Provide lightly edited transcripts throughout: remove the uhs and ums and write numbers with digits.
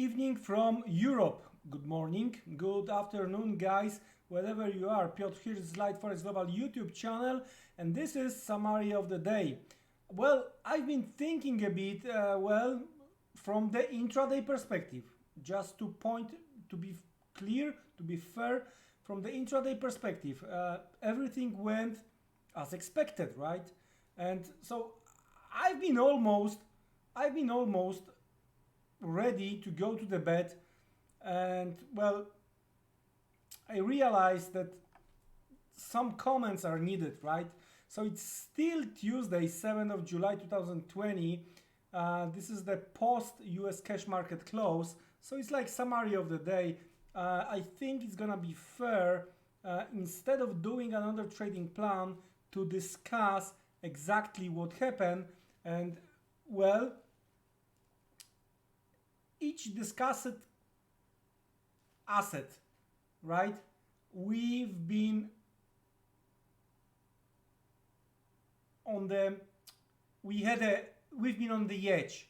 evening from Europe. Good morning, good afternoon, guys, wherever you are. Piotr here, this is Light Forex Global YouTube channel, and this is summary of the day. Well, I've been thinking a bit, from the intraday perspective, just to be clear, to be fair, from the intraday perspective, everything went as expected, right? And so I've been almost ready to go to the bed, and well, I realized that some comments are needed, right? So it's still Tuesday, 7th of July 2020. This is the post US cash market close, so it's like summary of the day. I think it's gonna be fair, instead of doing another trading plan, to discuss exactly what happened. And well, each discussed asset, right? We've been on the edge.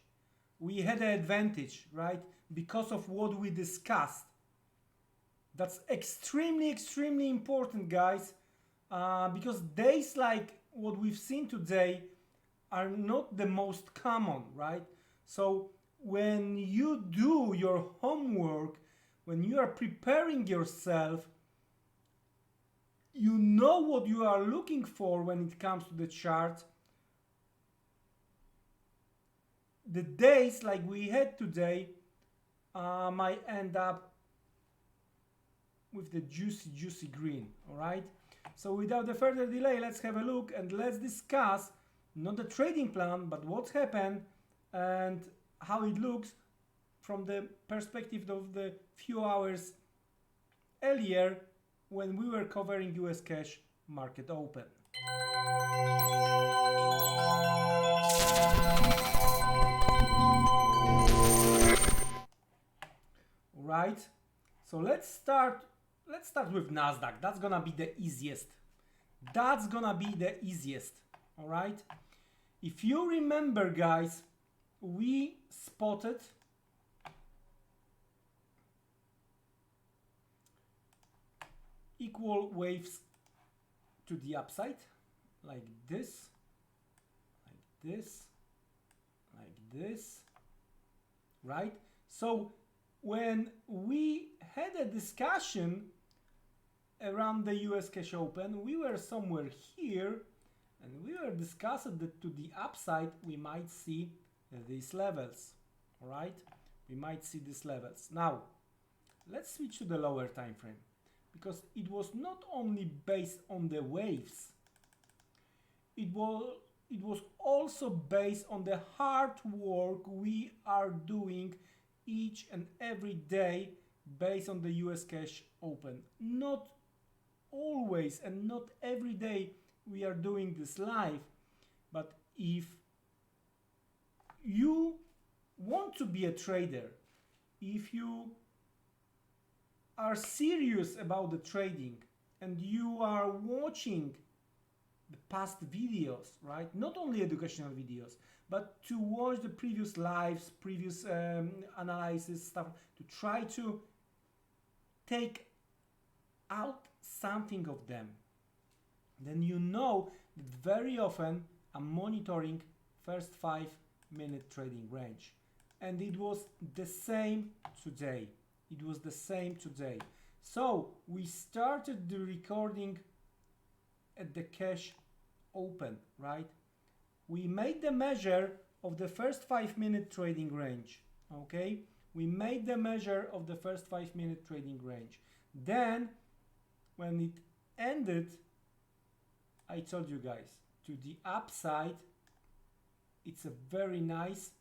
We had an advantage, right? Because of what we discussed. That's extremely important, guys, because days like what we've seen today are not the most common, right? So when you do your homework, when you are preparing yourself, you know what you are looking for when it comes to the chart. The days like we had today might end up with the juicy green. All right, so without a further delay, let's have a look and let's discuss not the trading plan, but what's happened and how it looks from the perspective of the few hours earlier when we were covering US cash market open. Right, so let's start with Nasdaq. That's gonna be the easiest. All right, if you remember, guys, we spotted equal waves to the upside, like this, right? So when we had a discussion around the US cash open, we were somewhere here, and we were discussing that to the upside we might see these levels. All right, we might see these levels. Now let's switch to the lower time frame, because it was not only based on the waves, it was also based on the hard work we are doing each and every day based on the US cash open. Not always and not every day we are doing this live, but if you want to be a trader, if you are serious about the trading and you are watching the past videos, right? Not only educational videos, but to watch the previous lives, previous analysis stuff, to try to take out something of them, then you know that very often I'm monitoring first 5-minute trading range, and it was the same today. So we started the recording at the cash open, right? We made the measure of the first 5-minute trading range. Okay, we made the measure of the first 5-minute trading range. Then when it ended, I told you guys, to the upside, it's a very nice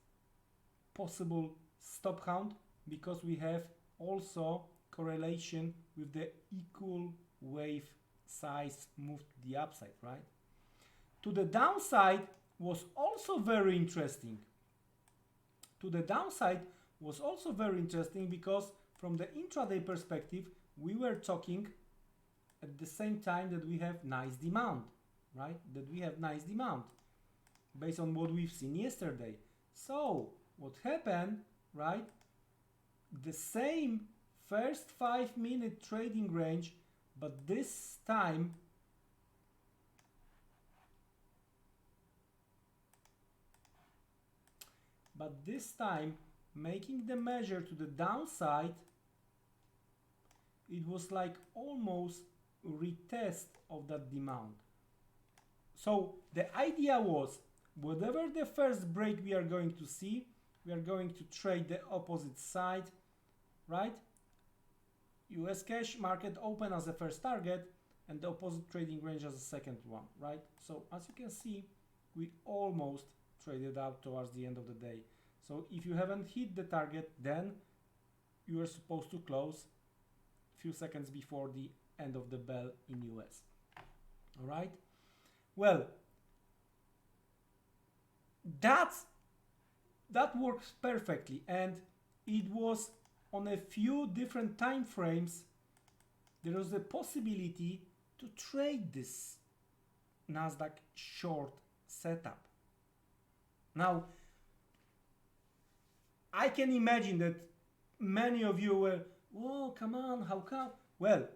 possible stop count, because we have also correlation with the equal wave size move to the upside, right? To the downside was also very interesting. Because from the intraday perspective, we were talking at the same time that we have nice demand, right? Based on what we've seen yesterday. So what happened, right? the same first 5-minute trading range, but this time making the measure to the downside, it was like almost retest of that demand. So the idea was, whatever the first break we are going to see, we are going to trade the opposite side, right? US cash market open as the first target and the opposite trading range as the second one, right? So as you can see, we almost traded out towards the end of the day. So if you haven't hit the target, then you are supposed to close a few seconds before the end of the bell in US. All right? Well, that works perfectly, and it was on a few different time frames. There was a possibility to trade this Nasdaq short setup. Now, I can imagine that many of you were, whoa, come on, how come? Well,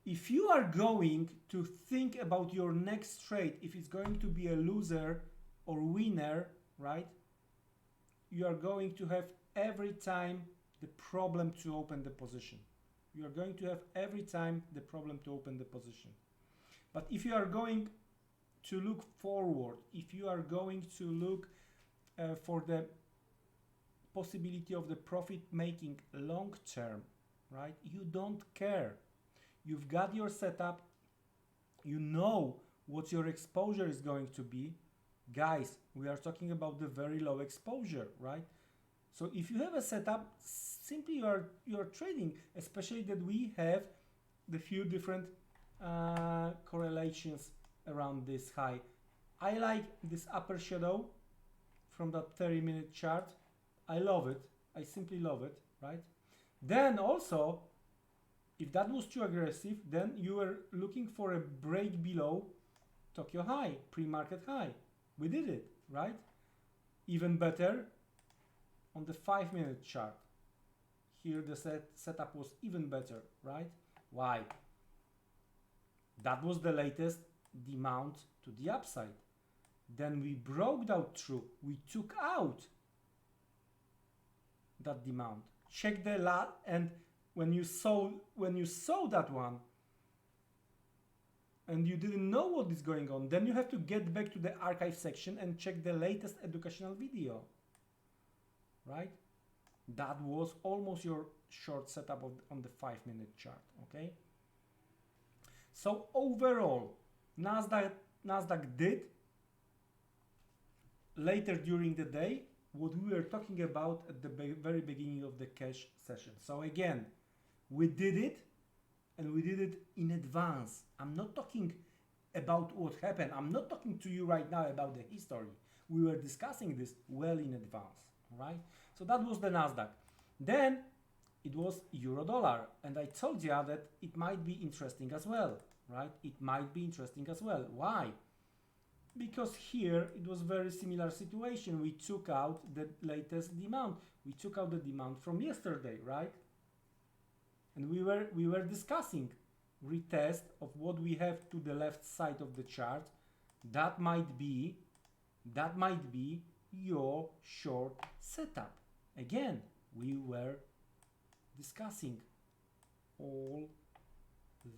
if you are going to think about your next trade, if it's going to be a loser or winner, right? You are going to have every time the problem to open the position. You are going to have every time the problem to open the position. But if you are going to look forward, if you are going to look for the possibility of the profit making long term, right? You don't care. You've got your setup. You know what your exposure is going to be. Guys, we are talking about the very low exposure, right? So if you have a setup, simply you are trading, especially that we have the few different correlations around this high. I like this upper shadow from that 30-minute chart. I love it. I simply love it, right? Then also, if that was too aggressive, then you were looking for a break below Tokyo high, pre-market high. We did it, right? Even better on the 5-minute chart. Here the setup was even better, right? Why? That was the latest demand to the upside. Then we broke that through. We took out that demand. Check the lot, and when you saw that one and you didn't know what is going on, then you have to get back to the archive section and check the latest educational video, right? That was almost your short setup on the 5-minute chart, okay? So overall, Nasdaq did later during the day what we were talking about at the very beginning of the cash session. So again, we did it, and we did it in advance. I'm not talking about what happened. I'm not talking to you right now about the history. We were discussing this well in advance, right? So that was the Nasdaq. Then it was euro dollar, and I told you that it might be interesting as well, right? It might be interesting as well. Why? Because here it was very similar situation. We took out the latest demand. We took out the demand from yesterday, right? And we were discussing retest of what we have to the left side of the chart. That might be your short setup. Again, we were discussing all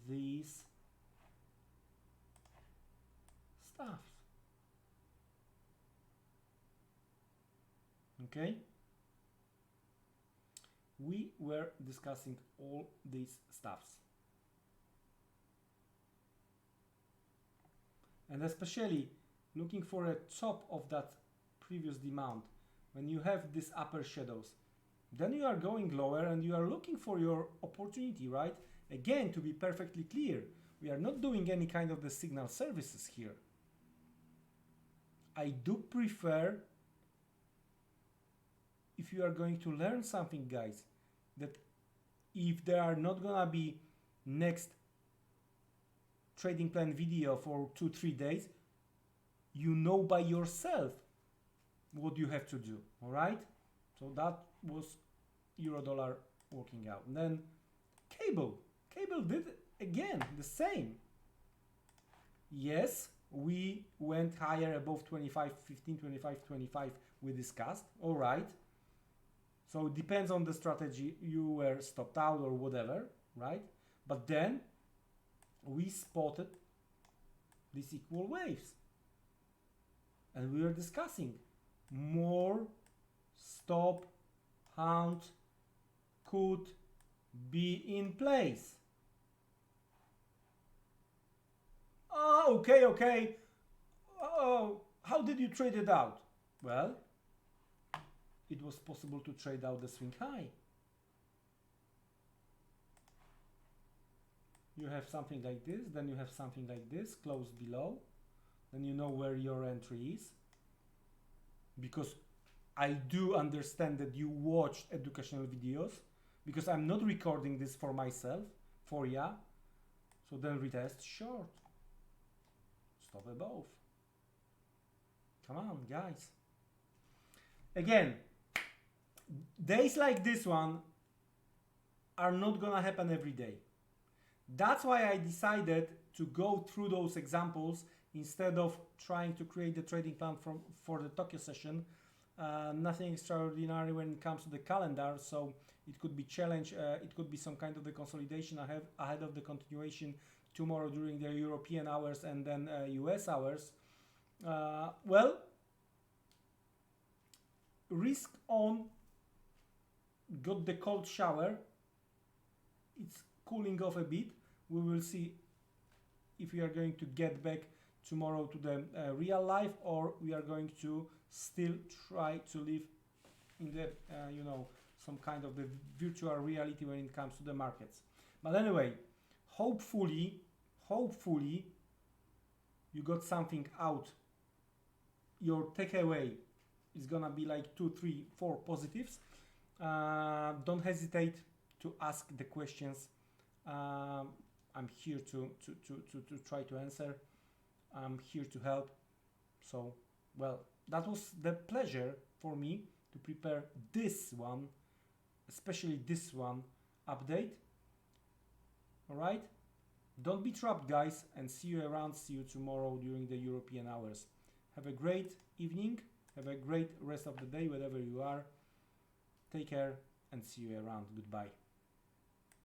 these stuff. Okay? We were discussing all these stuffs. And especially looking for a top of that previous demand. When you have these upper shadows, then you are going lower and you are looking for your opportunity, right? Again, to be perfectly clear, we are not doing any kind of the signal services here. I do prefer, if you are going to learn something, guys, that if there are not gonna be next trading plan video for 2-3 days, you know by yourself what you have to do. All right, so that was euro dollar working out. And then cable did again the same. Yes, we went higher above 25.15, 25.25 we discussed. All right. So it depends on the strategy you were stopped out or whatever, right? But then we spotted these equal waves. And we were discussing more stop hunt could be in place. Oh, okay. Oh, how did you trade it out? Well, it was possible to trade out the swing high. You have something like this, then you have something like this, close below. Then you know where your entry is. Because I do understand that you watched educational videos, because I'm not recording this for myself, for ya. So then retest short. Stop above. Come on, guys. Again, days like this one are not gonna happen every day. That's why I decided to go through those examples instead of trying to create the trading plan for the Tokyo session. Nothing extraordinary when it comes to the calendar, so it could be challenge, it could be some kind of the consolidation ahead of the continuation tomorrow during the European hours and then US hours. Well, risk on, got the cold shower, it's cooling off a bit. We will see if we are going to get back tomorrow to the real life, or we are going to still try to live in the you know, some kind of the virtual reality when it comes to the markets. But anyway, hopefully you got something out. Your takeaway is gonna be like 2, 3, 4 positives. Don't hesitate to ask the questions. I'm here to try to answer. I'm here to help. So, well, that was the pleasure for me to prepare this one, especially this one update. All right, don't be trapped, guys, and see you around. See you tomorrow during the European hours. Have a great evening. Have a great rest of the day, wherever you are. Take care and see you around. Goodbye.